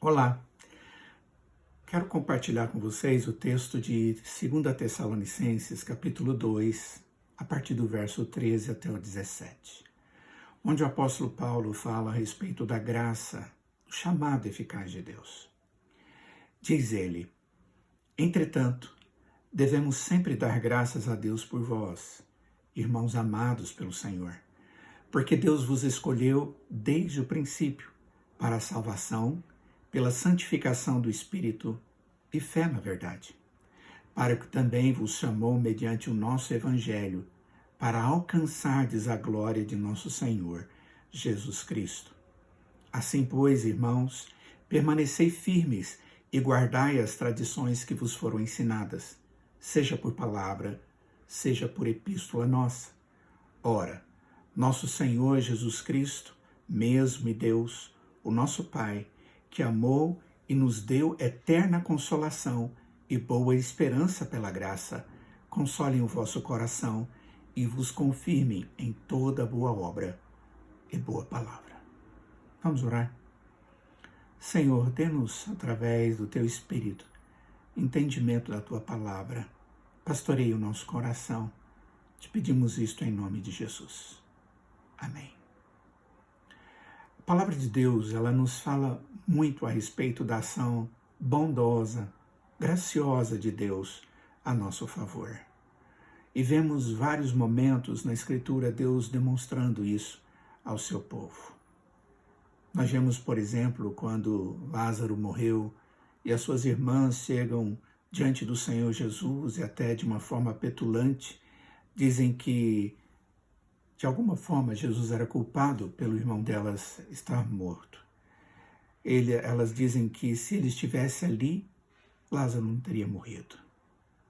Olá, quero compartilhar com vocês o texto de 2 Tessalonicenses, capítulo 2, a partir do verso 13 até o 17, onde o apóstolo Paulo fala a respeito da graça, do chamado eficaz de Deus. Diz ele: entretanto, devemos sempre dar graças a Deus por vós, irmãos amados pelo Senhor, porque Deus vos escolheu desde o princípio para a salvação, pela santificação do Espírito e fé na verdade, para que também vos chamou mediante o nosso Evangelho, para alcançardes a glória de nosso Senhor, Jesus Cristo. Assim, pois, irmãos, permanecei firmes e guardai as tradições que vos foram ensinadas, seja por palavra, seja por epístola nossa. Ora, nosso Senhor Jesus Cristo, mesmo e Deus, o nosso Pai, que amou e nos deu eterna consolação e boa esperança pela graça, consolem o vosso coração e vos confirmem em toda boa obra e boa palavra. Vamos orar? Senhor, dê-nos, através do Teu Espírito, entendimento da Tua palavra. Pastoreie o nosso coração. Te pedimos isto em nome de Jesus. Amém. A palavra de Deus, ela nos fala muito a respeito da ação bondosa, graciosa de Deus a nosso favor. E vemos vários momentos na Escritura Deus demonstrando isso ao seu povo. Nós vemos, por exemplo, quando Lázaro morreu e as suas irmãs chegam diante do Senhor Jesus e até de uma forma petulante dizem que de alguma forma Jesus era culpado pelo irmão delas estar morto. Elas dizem que se ele estivesse ali, Lázaro não teria morrido.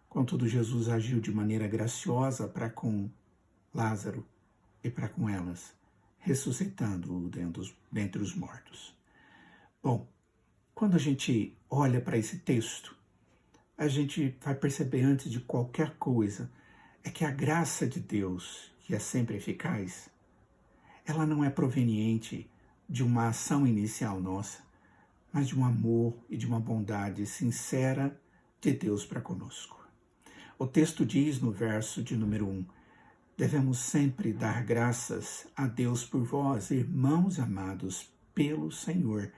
Contudo, Jesus agiu de maneira graciosa para com Lázaro e para com elas, ressuscitando-o dentre os mortos. Bom, quando a gente olha para esse texto, a gente vai perceber antes de qualquer coisa é que a graça de Deus, que é sempre eficaz, ela não é proveniente de uma ação inicial nossa, mas de um amor e de uma bondade sincera de Deus para conosco. O texto diz no verso de número 1, devemos sempre dar graças a Deus por vós, irmãos amados pelo Senhor,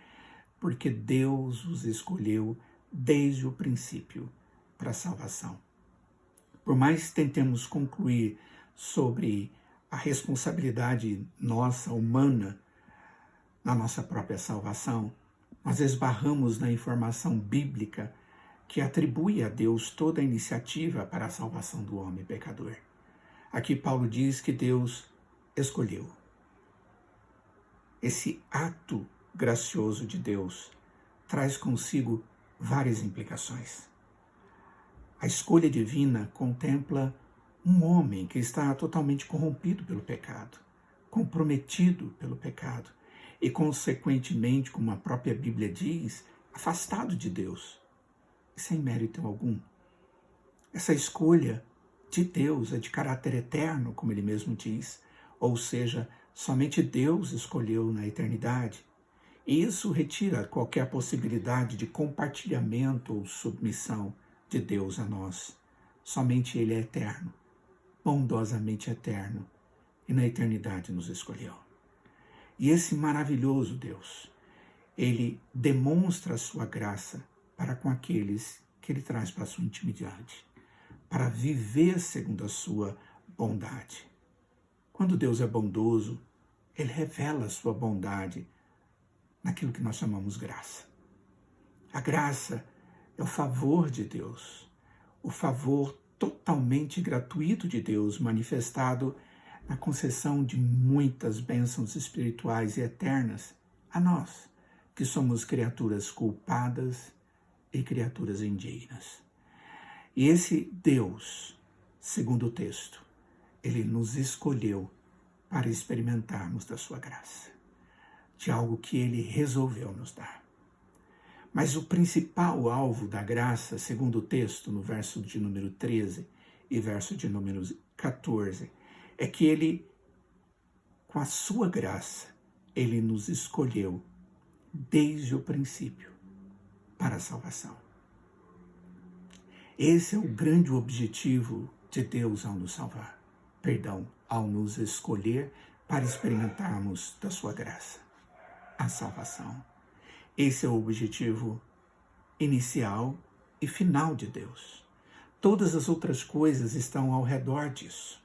porque Deus os escolheu desde o princípio para a salvação. Por mais tentemos concluir sobre a responsabilidade nossa, humana, na nossa própria salvação, nós esbarramos na informação bíblica que atribui a Deus toda a iniciativa para a salvação do homem pecador. Aqui Paulo diz que Deus escolheu. Esse ato gracioso de Deus traz consigo várias implicações. A escolha divina contempla um homem que está totalmente corrompido pelo pecado, comprometido pelo pecado e, consequentemente, como a própria Bíblia diz, afastado de Deus e sem mérito algum. Essa escolha de Deus é de caráter eterno, como ele mesmo diz, ou seja, somente Deus escolheu na eternidade. E isso retira qualquer possibilidade de compartilhamento ou submissão de Deus a nós. Somente Ele é eterno, bondosamente eterno, e na eternidade nos escolheu. E esse maravilhoso Deus, Ele demonstra a sua graça para com aqueles que Ele traz para a sua intimidade, para viver segundo a sua bondade. Quando Deus é bondoso, Ele revela a sua bondade naquilo que nós chamamos graça. A graça é o favor de Deus, o favor totalmente gratuito de Deus, manifestado na concessão de muitas bênçãos espirituais e eternas a nós, que somos criaturas culpadas e criaturas indignas. E esse Deus, segundo o texto, Ele nos escolheu para experimentarmos da sua graça, de algo que Ele resolveu nos dar. Mas o principal alvo da graça, segundo o texto, no verso de número 13 e verso de número 14, é que Ele, com a sua graça, Ele nos escolheu desde o princípio para a salvação. Esse é o grande objetivo de Deus ao nos salvar. Perdão, ao nos escolher para experimentarmos da sua graça, a salvação. Esse é o objetivo inicial e final de Deus. Todas as outras coisas estão ao redor disso.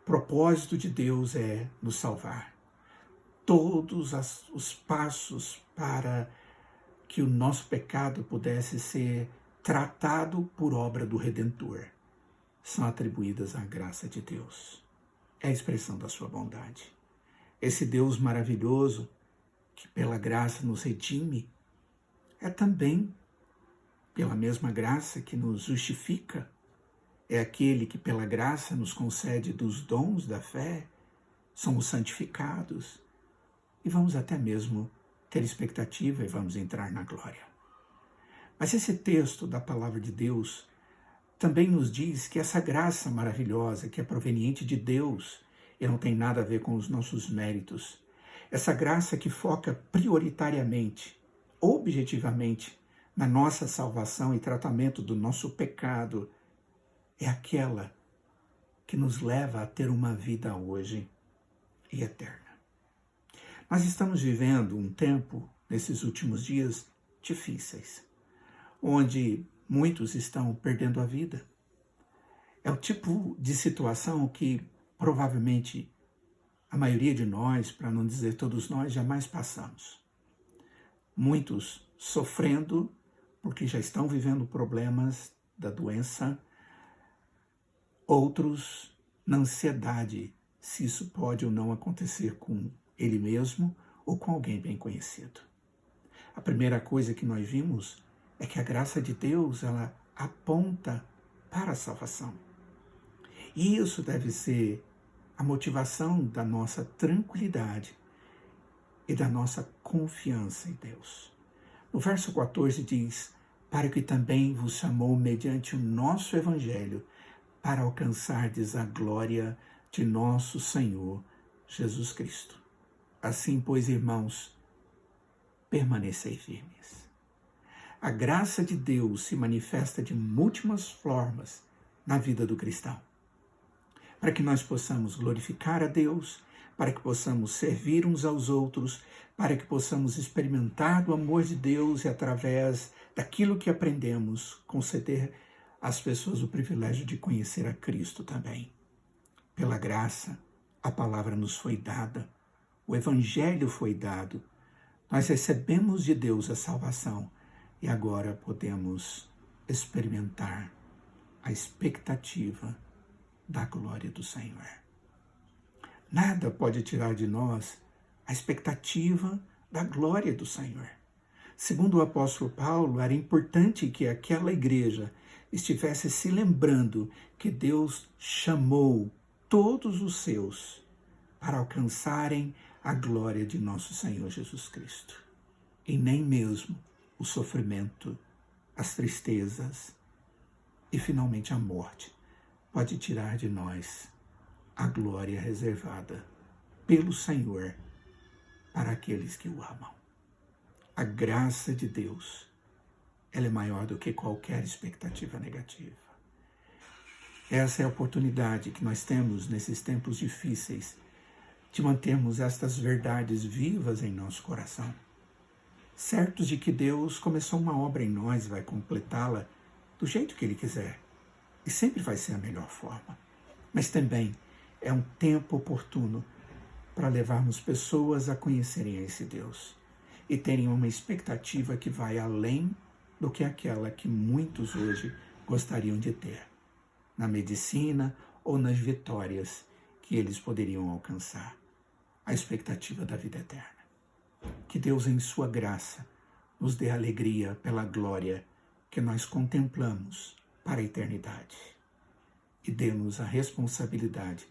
O propósito de Deus é nos salvar. Todos os passos para que o nosso pecado pudesse ser tratado por obra do Redentor são atribuídas à graça de Deus. É a expressão da sua bondade. Esse Deus maravilhoso que pela graça nos redime é também pela mesma graça que nos justifica. É aquele que pela graça nos concede dos dons da fé, somos santificados e vamos até mesmo ter expectativa e vamos entrar na glória. Mas esse texto da palavra de Deus também nos diz que essa graça maravilhosa que é proveniente de Deus e não tem nada a ver com os nossos méritos, essa graça que foca prioritariamente, objetivamente, na nossa salvação e tratamento do nosso pecado, é aquela que nos leva a ter uma vida hoje e eterna. Nós estamos vivendo um tempo, nesses últimos dias, difíceis, onde muitos estão perdendo a vida. É o tipo de situação que provavelmente a maioria de nós, para não dizer todos nós, jamais passamos. Muitos sofrendo porque já estão vivendo problemas da doença, outros na ansiedade, se isso pode ou não acontecer com ele mesmo ou com alguém bem conhecido. A primeira coisa que nós vimos é que a graça de Deus, ela aponta para a salvação. E isso deve ser a motivação da nossa tranquilidade e da nossa confiança em Deus. No verso 14 diz, para que também vos chamou mediante o nosso evangelho, para alcançardes a glória de nosso Senhor Jesus Cristo. Assim, pois, irmãos, permanecei firmes. A graça de Deus se manifesta de múltiplas formas na vida do cristão, para que nós possamos glorificar a Deus, para que possamos servir uns aos outros, para que possamos experimentar do amor de Deus e, através daquilo que aprendemos, conceder às pessoas o privilégio de conhecer a Cristo também. Pela graça, a palavra nos foi dada, o Evangelho foi dado, nós recebemos de Deus a salvação e agora podemos experimentar a expectativa da glória do Senhor. Nada pode tirar de nós a expectativa da glória do Senhor. Segundo o apóstolo Paulo, era importante que aquela igreja estivesse se lembrando que Deus chamou todos os seus para alcançarem a glória de nosso Senhor Jesus Cristo. E nem mesmo o sofrimento, as tristezas e finalmente a morte pode tirar de nós a glória reservada pelo Senhor para aqueles que o amam. A graça de Deus, ela é maior do que qualquer expectativa negativa. Essa é a oportunidade que nós temos nesses tempos difíceis de mantermos estas verdades vivas em nosso coração, certos de que Deus começou uma obra em nós e vai completá-la do jeito que Ele quiser. E sempre vai ser a melhor forma. Mas também é um tempo oportuno para levarmos pessoas a conhecerem esse Deus e terem uma expectativa que vai além do que aquela que muitos hoje gostariam de ter, na medicina ou nas vitórias que eles poderiam alcançar, a expectativa da vida eterna. Que Deus, em sua graça, nos dê alegria pela glória que nós contemplamos para a eternidade e dê-nos a responsabilidade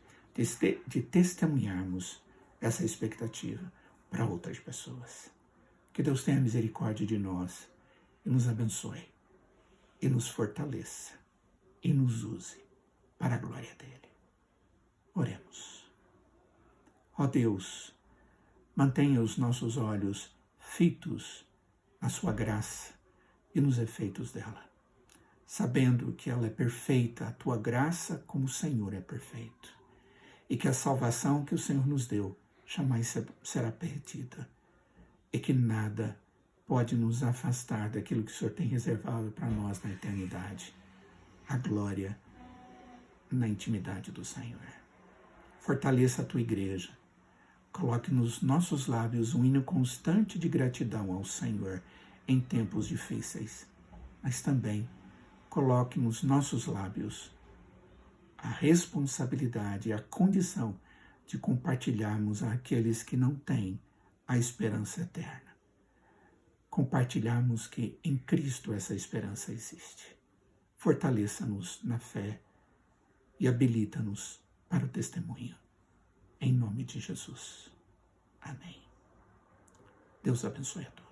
de testemunharmos essa expectativa para outras pessoas. Que Deus tenha misericórdia de nós e nos abençoe, e nos fortaleça, e nos use para a glória dele. Oremos. Ó Deus, mantenha os nossos olhos fitos na sua graça, e nos efeitos dela, sabendo que ela é perfeita, a tua graça como o Senhor é perfeito, e que a salvação que o Senhor nos deu jamais será perdida, e que nada pode nos afastar daquilo que o Senhor tem reservado para nós na eternidade, a glória na intimidade do Senhor. Fortaleça a tua igreja, coloque nos nossos lábios um hino constante de gratidão ao Senhor em tempos difíceis, mas também coloque nos nossos lábios a responsabilidade e a condição de compartilharmos àqueles que não têm a esperança eterna. Compartilharmos que em Cristo essa esperança existe. Fortaleça-nos na fé e habilita-nos para o testemunho. Em nome de Jesus. Amém. Deus abençoe a todos.